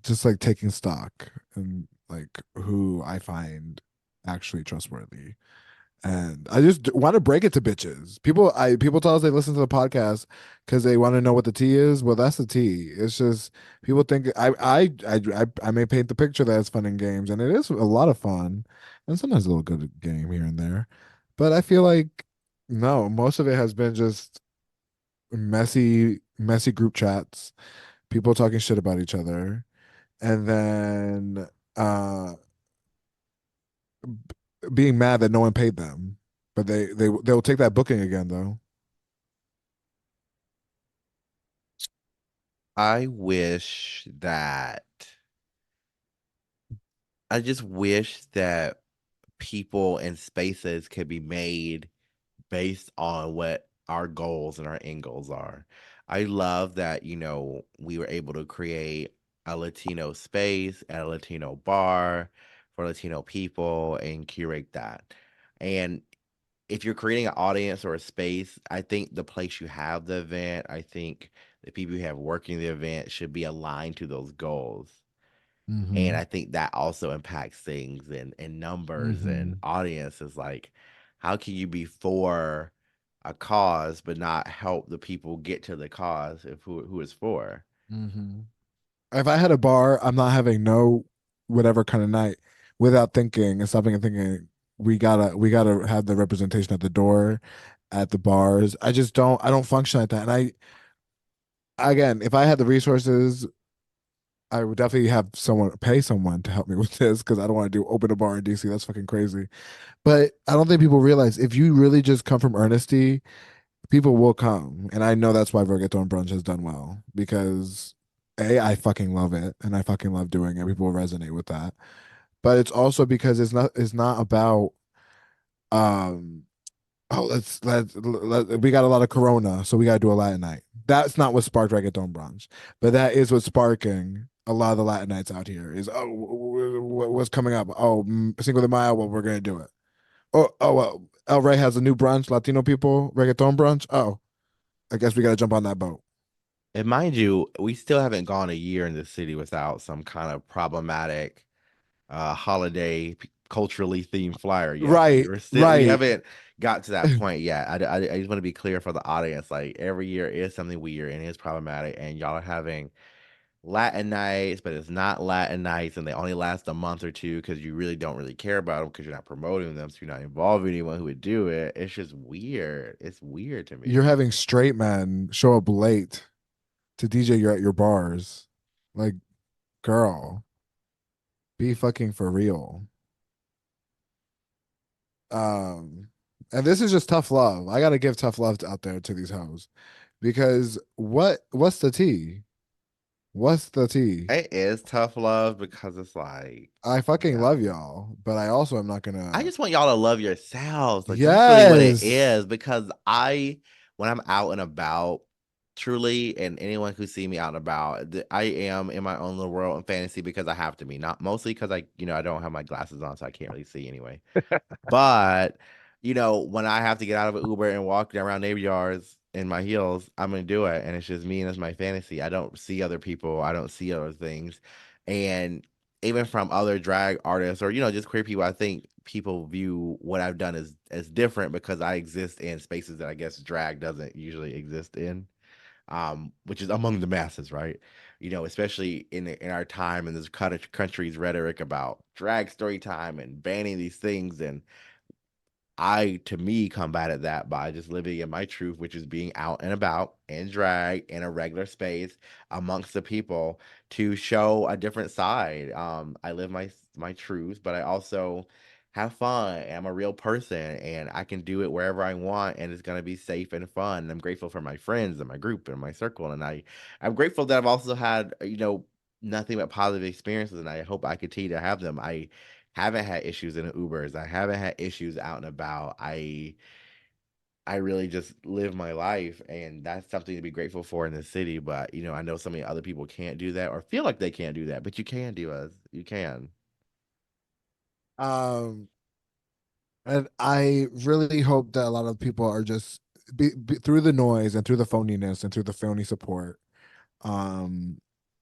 just like taking stock and like who I find actually trustworthy. And I just want to break it to bitches. People tell us they listen to the podcast because they want to know what the tea is. Well, that's the tea. It's just people think I may paint the picture that it's fun and games, and it is a lot of fun, and sometimes a little good game here and there. But I feel like no, most of it has been just messy group chats, people talking shit about each other, and then being mad that no one paid them. But they'll take that booking again though. I wish that I just wish that people and spaces could be made based on what our goals and our end goals are. I love that, we were able to create a Latino space at a Latino bar for Latino people and curate that. And if you're creating an audience or a space, I think the place you have the event, I think the people you have working the event should be aligned to those goals. And Mm-hmm. I think that also impacts things and numbers and Mm-hmm. audiences. Like, how can you be for a cause but not help the people get to the cause of who it's for? Mm-hmm. If I had a bar, I'm not having no whatever kind of night without thinking and stopping and thinking we gotta have the representation at the door, at the bars. I don't function like that. And I again, if I had the resources, I would definitely have someone pay someone to help me with this because I don't want to do open a bar in DC. That's fucking crazy. But I don't think people realize if you really just come from earnesty, people will come. And I know that's why Reggaeton Brunch has done well because I fucking love it and I fucking love doing it. People will resonate with that. But it's also because it's not about um oh we got a lot of corona, so we gotta do a Latin night. That's not what sparked Reggaeton Brunch. But that is what's sparking a lot of the Latin nights out here is what's coming up? Oh, Cinco de Mayo, well, we're gonna do it. Well, El Rey has a new brunch, Latino people, reggaeton brunch. Oh, I guess we got to jump on that boat. And mind you, we still haven't gone a year in the city without some kind of problematic holiday culturally themed flyer yet. Like Right, we right. haven't got to that point yet. I just want to be clear for the audience. Like every year is something weird and it's problematic, and y'all are having Latin nights, but it's not Latin nights, and they only last a month or two because you really don't really care about them because you're not promoting them, so you're not involving anyone who would do it. It's just weird. It's weird to You're me. having straight men show up late to DJ you at your bars. Like, girl, be fucking for real. Um, and this is just tough love. I gotta give tough love out there to these hoes because what's the tea? What's the tea? It is tough love because it's like, I you fucking love know. y'all, but I also am not I gonna. just want y'all to love yourselves. Like that's really what it Yes, is. Because when I'm out and about, truly, and anyone who see me out and about, I am in my own little world and fantasy because I have to be. Not mostly because I don't have my glasses on, so I can't really see anyway. But when I have to get out of an Uber and walk around neighbor yards in my heels, I'm gonna do it, and it's just me and it's my fantasy. I don't see other people. I don't see other things, and even from other drag artists or just queer people, I think people view what I've done as different because I exist in spaces that I guess drag doesn't usually exist in, which is among the masses, right? Especially in our time in this country's rhetoric about drag story time and banning these things. And to me, combated that by just living in my truth, which is being out and about in drag in a regular space amongst the people to show a different side. I live my truth, but I also have fun. I'm a real person, and I can do it wherever I want, and it's gonna be safe and fun. And I'm grateful for my friends and my group and my circle, and I'm grateful that I've also had nothing but positive experiences, and I hope I continue to have them. I haven't had issues in the Ubers. I haven't had issues out and about. I really just live my life, and that's something to be grateful for in the city. But I know so many other people can't do that or feel like they can't do that, but you can do us. You can. um, and I really hope that a lot of people are just through the noise and through the phoniness and through the phony support. Um,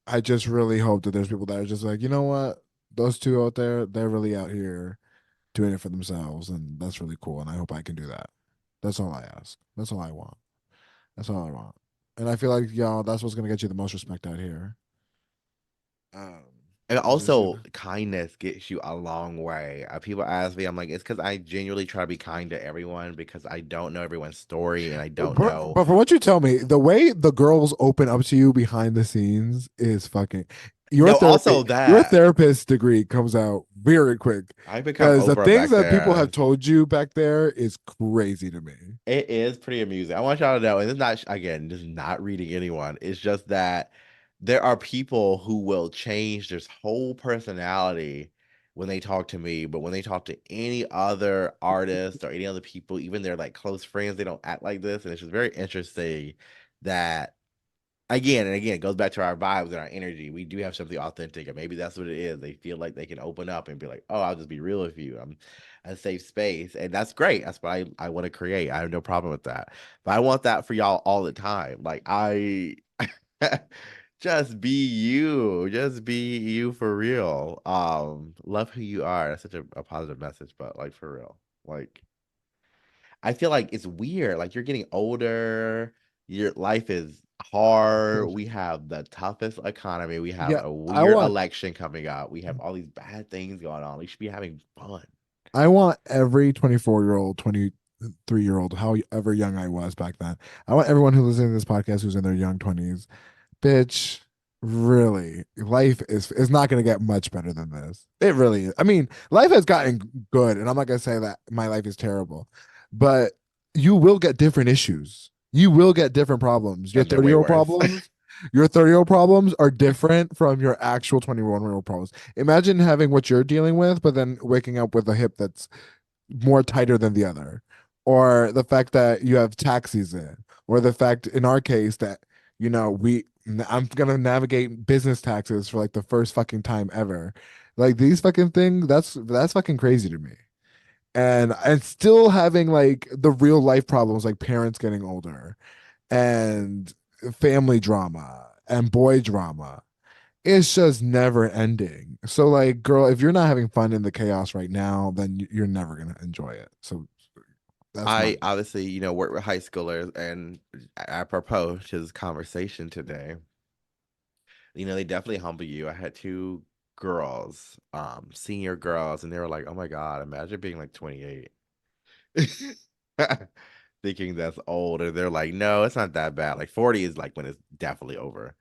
I just really hope that there's people that are just like, you know what, those two out there, they're really out here doing it for themselves, and that's really cool. And I hope I can do that. That's all I ask. That's all I want. That's all I want. And I feel like y'all, that's what's gonna get you the most respect out here. Um, And is just also, kindness gets you a long way. People ask me, I'm like, it's because I genuinely try to be kind to everyone because I don't know everyone's story and I don't know. but for what you tell me, the way the girls open up to you behind the scenes is fucking No, also your that therapist degree comes out very quick I become because the Oprah things back that people have there. told you back there is crazy to me. It is pretty amusing. I want y'all to know, and it's not again, just not reading anyone. It's just that there are people who will change their whole personality when they talk to me, but when they talk to any other artist or any other people, even their like close friends, they don't act like this. And it's just very interesting that again and again, it goes back to our vibes and our energy. We do have something authentic, and maybe that's what it is. They feel like they can open up and be like, "Oh, I'll just be real with you. I'm a safe space," and that's great. That's what I want to create. I have no problem with that. But I want that for y'all all the time. Like just be you. Just be you for real. Love who you are. That's such a positive message, but like for real, like. I feel like it's weird. Like you're getting older, your life is hard. We have the toughest economy. We have Yeah, a I weird want election coming up. We have all these bad things going on. We should be having fun. I want every 24-year-old, 23-year-old, however young I was back then. I want everyone who listens to this podcast who's in their young 20s, bitch, really, life is not going to get much better than this. It really is. I mean, life has gotten good, and I'm not going to say that my life is terrible, but you will get different issues. You will get different problems. And they're way worse. Your 30-year-old problems are different from your actual 21-year-old problems. Imagine having what you're dealing with, but then waking up with a hip that's more tighter than the other, or the fact that you have tax season, or the fact in our case that I'm gonna navigate business taxes for like the first fucking time ever. Like these fucking things, that's fucking crazy to me. And still having like the real life problems like parents getting older and family drama and boy drama. It's just never ending. So like, girl, if you're not having fun in the chaos right now, then you're never gonna enjoy it. So that's my I obviously, work with high schoolers, and apropos to this conversation today, they definitely humble you. I had two girls, senior girls, and they were like, "Oh my God, imagine being like 28." Thinking that's old, and they're like, "No, it's not that bad. Like 40 is like when it's definitely over."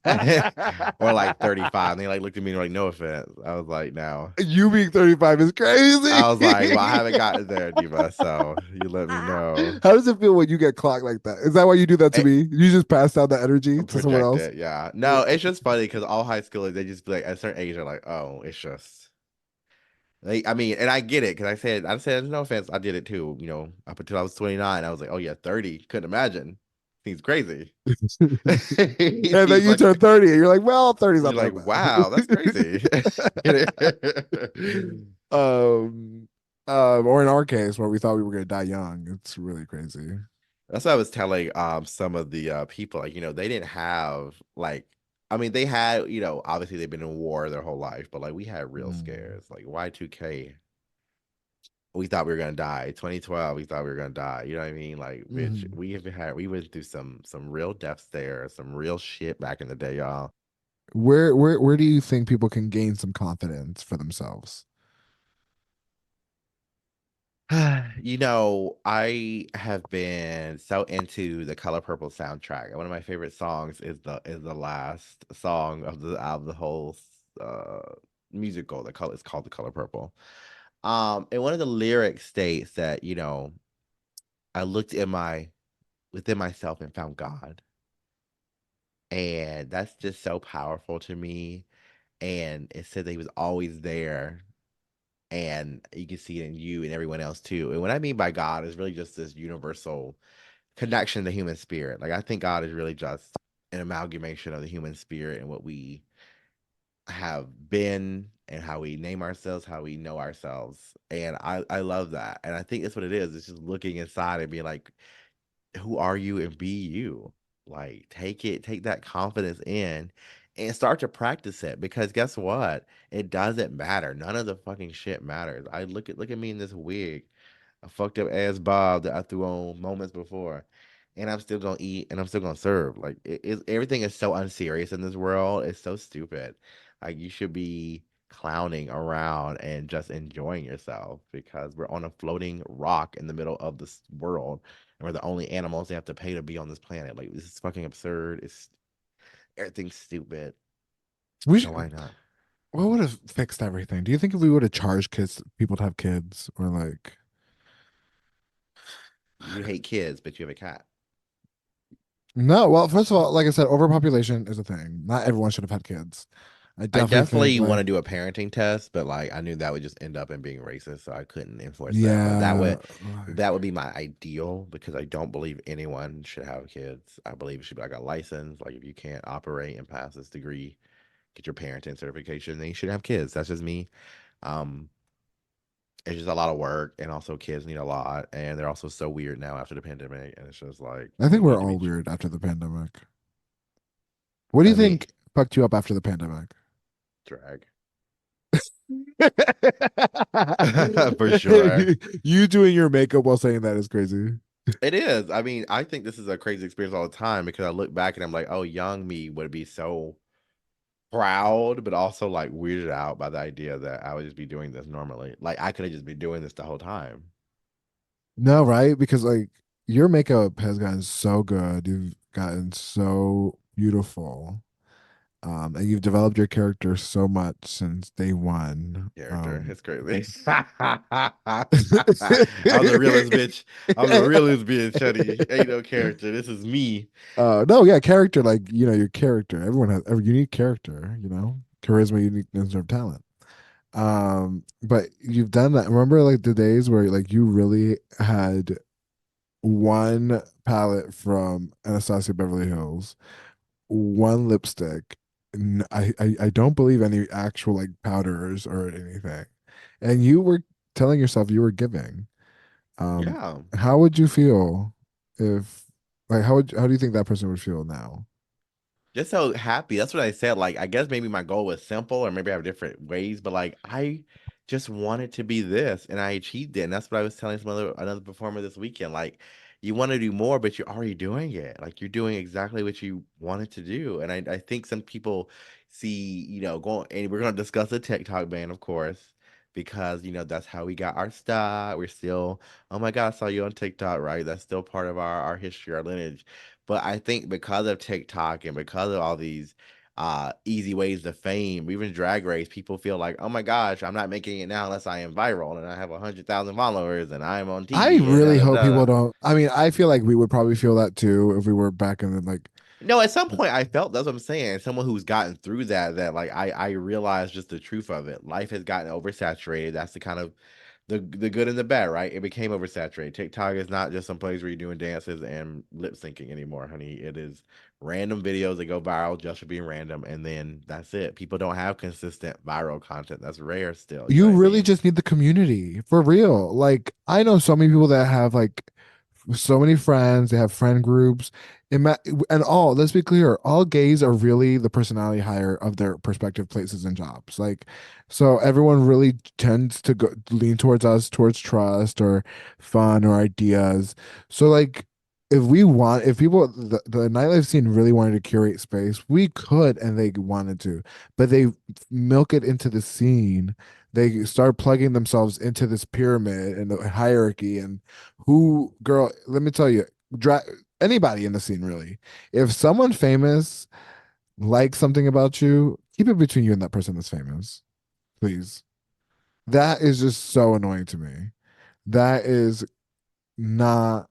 Like, or like 35. And they like looked at me and were like, "No offense." I was like, "No." You being 35 is crazy. I was like, "Well, I haven't gotten there, Diva, so you let me know." How does it feel when you get clocked like that? Is that why you do that to It, me? You just pass down the energy to someone project else? it, yeah. No, it's just funny because all high schoolers, they just be like, at a certain age, they're like, "Oh, it's just." I mean, and I get it because I said, no offense, I did it too. Up until I was 29, I was like, "Oh yeah, 30." Couldn't imagine. Seems crazy. It And then seems you like turn 30 and you're like, well, 30's you're not like, that "Wow, that's crazy." bad. um, or in our case, where we thought we were gonna die young, it's really crazy. That's what I was telling some of the people, like, they didn't have like, I mean, they had, obviously they've been in war their whole life, but like we had real Mm. scares. Like Y2K, we thought we were gonna die. 2012, we thought we were gonna die. You know what I mean? Like, bitch, Mhm. we went through some real deaths there, some real shit back in the day, y'all. Where do you think people can gain some confidence for themselves? I have been so into the Color Purple soundtrack. One of my favorite songs is the last song of the whole uh musical. The color is called The Color Purple. And one of the lyrics states that, I looked in my within myself and found God. And that's just so powerful to me. And it said that he was always there, and you can see it in you and everyone else too. And what I mean by God is really just this universal connection to human spirit. Like I think God is really just an amalgamation of the human spirit and what we have been and how we name ourselves, how we know ourselves. And I love that. And I think that's what it is. It's just looking inside and being like, who are you, and be you. Like take that confidence in and start to practice it, because guess what? It doesn't matter. None of the fucking shit matters. I look at me in this wig, a fucked up ass bob that I threw on moments before, and I'm still gonna eat and I'm still gonna serve. Like everything is so unserious in this world. It's so stupid. Like you should be clowning around and just enjoying yourself, because we're on a floating rock in the middle of this world, and we're the only animals they have to pay to be on this planet. Like this is fucking absurd. It's everything's stupid. We So should, why not? what would have fixed everything? Do you think if we would have charged kids people to have kids or like You hate kids, but you have a cat. no, well, first of all, like I said, overpopulation is a thing. Not everyone should have had kids. I I definitely think definitely want like to do a parenting test, but like I knew that would just end up in being racist, so I couldn't enforce that. But that yeah, would like that would be my ideal, because I don't believe anyone should have kids. I believe it should be like a license. Like if you can't operate and pass this degree, get your parenting certification, then you should have kids. That's just me. Um, it's just a lot of work, and also kids need a lot, and they're also so weird now after the pandemic, and it's just like I they think we're need to all be. weird after the pandemic. What do you I mean, think fucked you up after the pandemic? drag. For sure. You doing your makeup while saying that is crazy. It is. I mean, I think this is a crazy experience all the time, because I look back and I'm like, oh, young me would be so proud, but also like weirded out by the idea that I would just be doing this normally. Like I could have just been doing this the whole time. No, right? Because like your makeup has gotten so good. You've gotten so beautiful. And you've developed your character so much since day one. Character. It's crazy. I'm the realest bitch. I'm the realest bitch, honey. Ain't no character. This is me. No, yeah, character, like, your character. Everyone has a unique character, charisma, uniqueness, or talent. But you've done that. Remember like the days where like you really had one palette from Anastasia Beverly Hills, one lipstick. I don't believe any actual like powders or anything. And you were telling yourself you were giving. Um, Yeah. how would you feel if? Like how do you think that person would feel now? Just so happy. That's what I said. Like, I guess maybe my goal was simple, or maybe I have different ways, but like, I just wanted to be this, and I achieved it. And that's what I was telling some other another performer this weekend. Like, you want to do more, but you're already doing it. Like, you're doing exactly what you wanted to do. And I think some people see, going, and we're going to discuss the TikTok ban, of course, because that's how we got our start. We're still, oh my God, I saw you on TikTok, right? That's still part of our history, our lineage. But I think because of TikTok and because of all these easy ways to fame, even Drag Race, people feel like, oh my gosh, I'm not making it now unless I am viral and I have 100,000 followers and I'm on I TV and da really da hope people da. don't. I mean, I feel like we would probably feel that too if we were back in the like. No, at some point I felt that's what I'm saying. Someone who's gotten through that like I realized just the truth of it. Life has gotten oversaturated. That's the kind of the good and the bad, right? It became oversaturated. TikTok is not just some place where you're doing dances and lip syncing anymore, honey. It is random videos that go viral just for being random, and then that's it. People don't have consistent viral content. That's rare still. You know You what I really mean? just need the community for real. Like I know so many people that have like so many friends, they have friend groups. Ima- and all, let's be clear, all gays are really the personality hire of their prospective places and jobs. Like, so everyone really tends to go lean towards us, towards trust or fun or ideas. So like if people the nightlife scene really wanted to curate space, we could and they wanted to, but they milk it into the scene. They start plugging themselves into this pyramid and the hierarchy and who, girl, let me tell you, dra- anybody in the scene really. If someone famous likes something about you, keep it between you and that person that's famous, please. That is just so annoying to me. That is not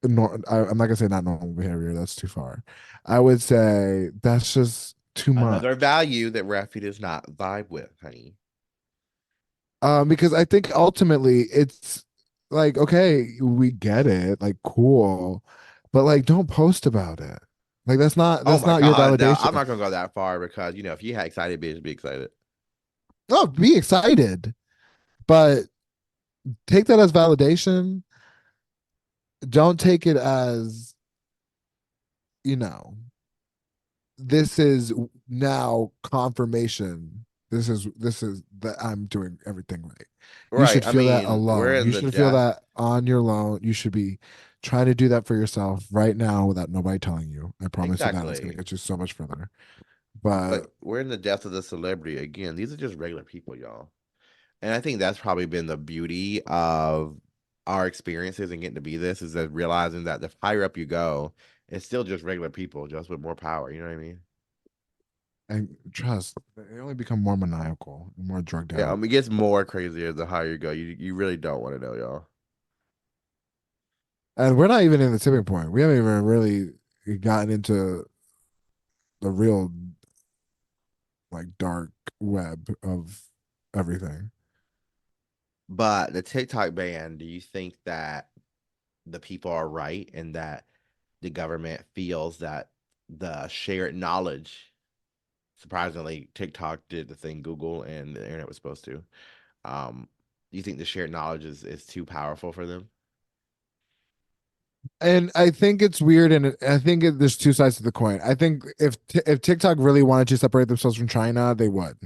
I'm not gonna say not normal behavior. That's too far. I would say that's just too Another much. value that Rafi does not vibe with, honey. Because I think ultimately it's like, okay, we get it, like cool, but like don't post about it. Like Oh that's my not your God. Now I'm validation. not gonna go that far because if you had excited bitch, be excited. Oh, be excited, but take that as validation. Don't take it as, you know, this is now confirmation. This is that I'm doing everything right. You Right. should I feel that mean, we're alone. in You the should feel death. that on your own. You should be trying to do that for yourself right now without nobody telling you. I promise you that it's going to Exactly. get you so much further. But But we're in the depth of the celebrity again. These are just regular people, y'all. And I think that's probably been the beauty of our experiences and getting to be this is that realizing that the higher up you go, it's still just regular people, just with more power. You know what I mean? and trust, they only become more maniacal, more drugged Yeah, I out. mean, it gets more crazier the higher you go. You really don't want to know, y'all. And we're not even in the tipping point. We haven't even really gotten into the real like dark web of everything. But the TikTok ban, do you think that the people are right and that the government feels that the shared knowledge, surprisingly, TikTok did the thing Google and the internet was supposed to. Do you think the shared knowledge is too powerful for them? And I think it's weird, and I think there's two sides to the coin. I think if TikTok really wanted to separate themselves from China, they would,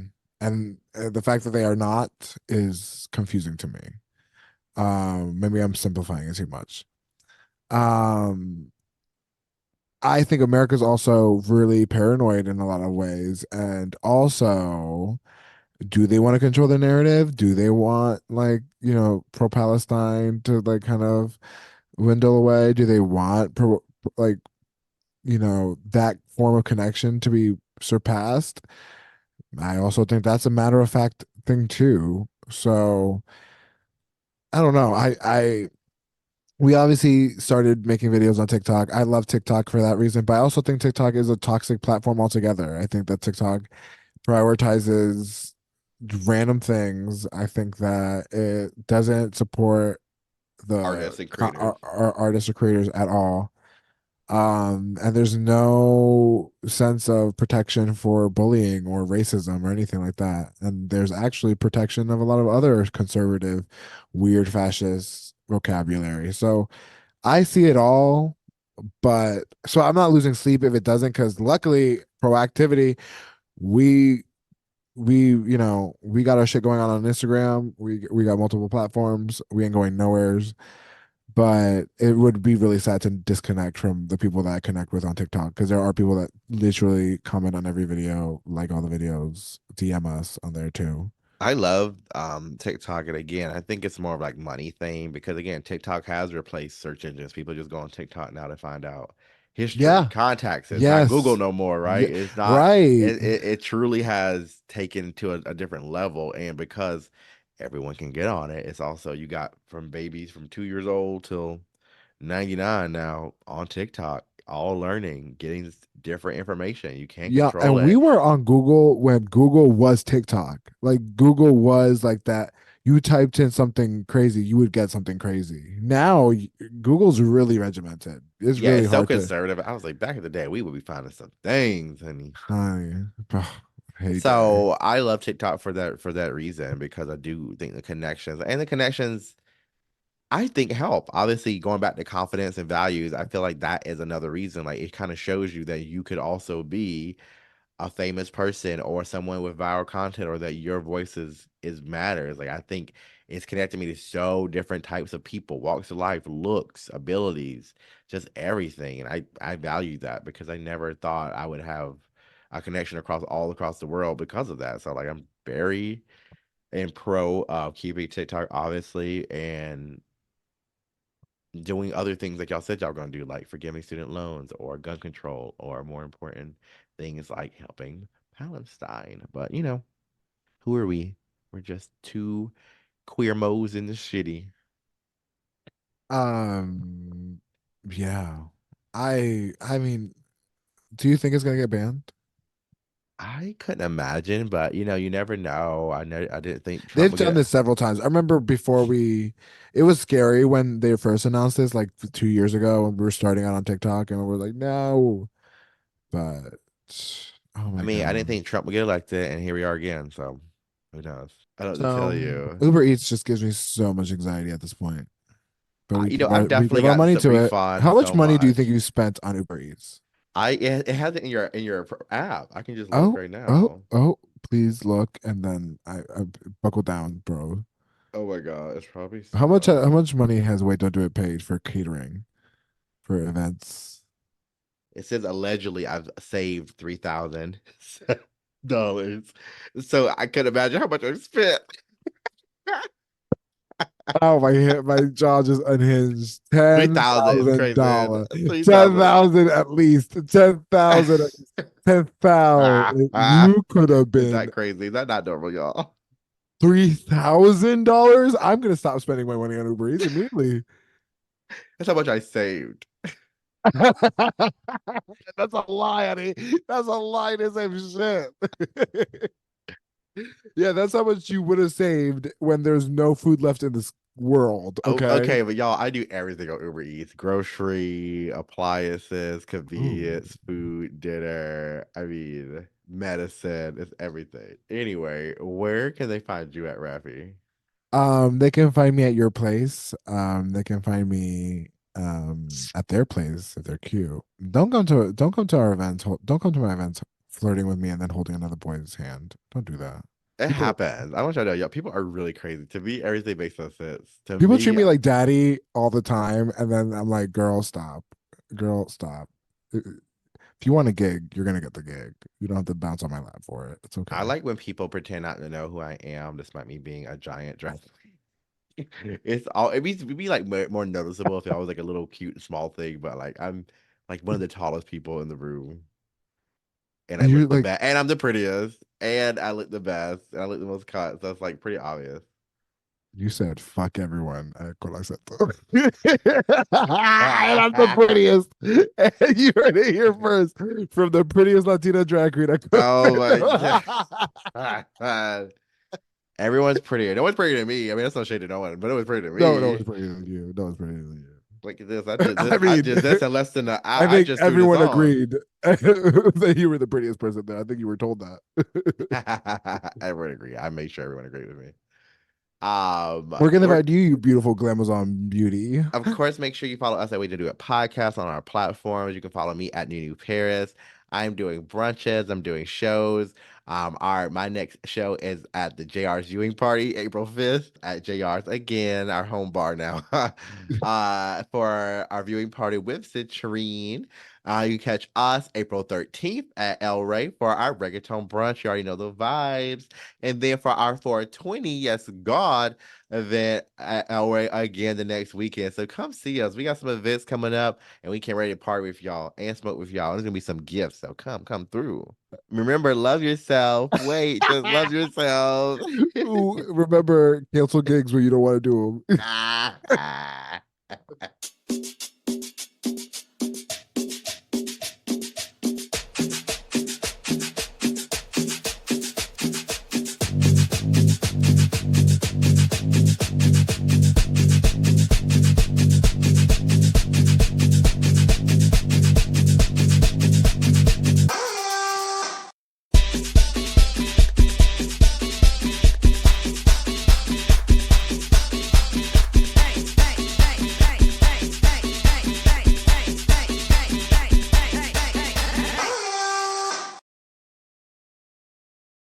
and the fact that they are not is confusing to me. Maybe I'm simplifying it too much. Um, I think America's also really paranoid in a lot of ways, and also, do they want to control the narrative? Do they want like pro Palestine to like kind of dwindle away? Do they want like that form of connection to be surpassed? I also think that's a matter of fact thing too. So I don't know. I we obviously started making videos on TikTok. I love TikTok for that reason, but I also think TikTok is a toxic platform altogether. I think that TikTok prioritizes random things. I think that it doesn't support the Artists and creators. our artists or creators at all. And there's no sense of protection for bullying or racism or anything like that. And there's actually protection of a lot of other conservative, weird fascist vocabulary. So I see it all, but so I'm not losing sleep if it doesn't, because luckily proactivity, we we got our shit going on Instagram. We got multiple platforms. We ain't going nowheres. But it would be really sad to disconnect from the people that I connect with on TikTok, because there are people that literally comment on every video, like all the videos, DM us on there too. I love TikTok, and again, I think it's more of like money thing because again, TikTok has replaced search engines. People just go on TikTok now to find out history, Yeah. contacts. It's not Google Yes. no more, right? Yeah. It's not Right. it truly has taken to a different level, and because everyone can get on it, it's also you got from babies from 2 years old till 99 now on TikTok, all learning, getting different information. You can't Yeah, control and we it. were on Google when Google was TikTok. Like Google was like that. You typed in something crazy, you would get something crazy. Now Google's really regimented. It's Yeah, really it's so hard to. conservative. I was like, back in the day, we would be finding some things, honey. Hi, heyday. So I love TikTok for that reason because I do think the connections I think help. Obviously, going back to confidence and values, I feel like that is another reason. Like it kind of shows you that you could also be a famous person or someone with viral content or that your voice is matters. Like I think it's connected me to so different types of people, walks of life, looks, abilities, just everything. And I value that because I never thought I would have a connection across the world because of that. So like I'm very in pro of keeping TikTok obviously and doing other things like y'all said y'all gonna do, like forgiving student loans or gun control, or more important things like helping Palestine. But who are we? We're just two queer moes in the shitty. Um, yeah. I mean, do you think it's gonna get banned? I couldn't imagine, but you never know. I didn't think Trump They've would done get this several times. I remember before it was scary when they first announced this, like 2 years ago when we were starting out on TikTok, and we were like, no. But oh I my mean, I didn't God. think Trump would get elected, and here we are again. So who knows? I don't know what to tell So you. Uber Eats just gives me so much anxiety at this point. But I've we definitely give our gotten money some to it. refunds How much so money do you think much. you spent on Uber Eats? It has it in your app. I can just look Oh, right oh, now. oh, please look, and then I buckle down, bro. Oh my God, it's probably How some. much money has Wait Don't Do It paid for catering for events? It says allegedly I've saved $3,000. So I can imagine how much I spent. Oh my jaw just unhinged. 3,000 is $10,000. crazy. 3,000. 10,000 at least. 10,000 at least. 10,000. You could have Is been that crazy? Is that not normal, y'all? $3,000. I'm gonna stop spending my money on Uber Eats immediately. That's how much I saved. That's a lie, honey. That's a lie. This ain't shit. Yeah, that's how much you would have saved when there's no food left in this world. Oh, Okay. okay, but y'all, I do everything on Uber Eats: grocery, appliances, Ooh. convenience, food, dinner. I mean, medicine. It's everything. Anyway, where can they find you at, Rafi? They can find me at your place. They can find me at their place if they're cute. Don't come to our events. Don't come to my events flirting with me and then holding another boy's hand. Don't do that. It People happens. I want you to know, y'all, people are really crazy. To me, everything makes no sense. To people treat me, me like daddy all the time, and then I'm like, girl, stop. Girl, stop. If you want a gig, you're gonna get the gig. You don't have to bounce on my lap for it. It's I okay. like when people pretend not to know who I am, despite me being a giant drag queen. It'd be like more noticeable if I was like a little cute small thing, but like I'm like one of the tallest people in the room, and I And you're look the like, best, and I'm the prettiest, and I look the best, and I look the most cut. So it's like pretty obvious. you said fuck everyone at Colaxeto. And I'm the prettiest. And you heard it here first from the prettiest Latina drag queen at Oh my Colaxeto. god. Everyone's prettier. No one's prettier than me. I mean, that's no shade to no one, but it was prettier than No me. one's prettier than you. No one's prettier than Look at this. I you. did this. I I mean, did this in less than I I think just threw this everyone on. agreed that you were the prettiest person there. I think you were told that. Everyone agree. I made sure everyone agreed with me. We're gonna We're invite you, you beautiful glamazon beauty. Of course, make sure you follow us at We Do It Podcast on our platforms. You can follow me at New Paris. I'm doing brunches. I'm doing shows. Our my next show is at the JR's viewing party, April 5th at JR's again, our home bar now. For our viewing party with Citrine. You can catch us April 13th at El Rey for our reggaeton brunch. You already know the vibes. And then for our 420, yes, God event at Elway again the next weekend. So come see us. We got some events coming up and we can't ready to party with y'all and smoke with y'all. There's gonna be some gifts. So come through. Remember, love yourself. Wait, just love yourself. Ooh, remember, cancel gigs where you don't want to do them.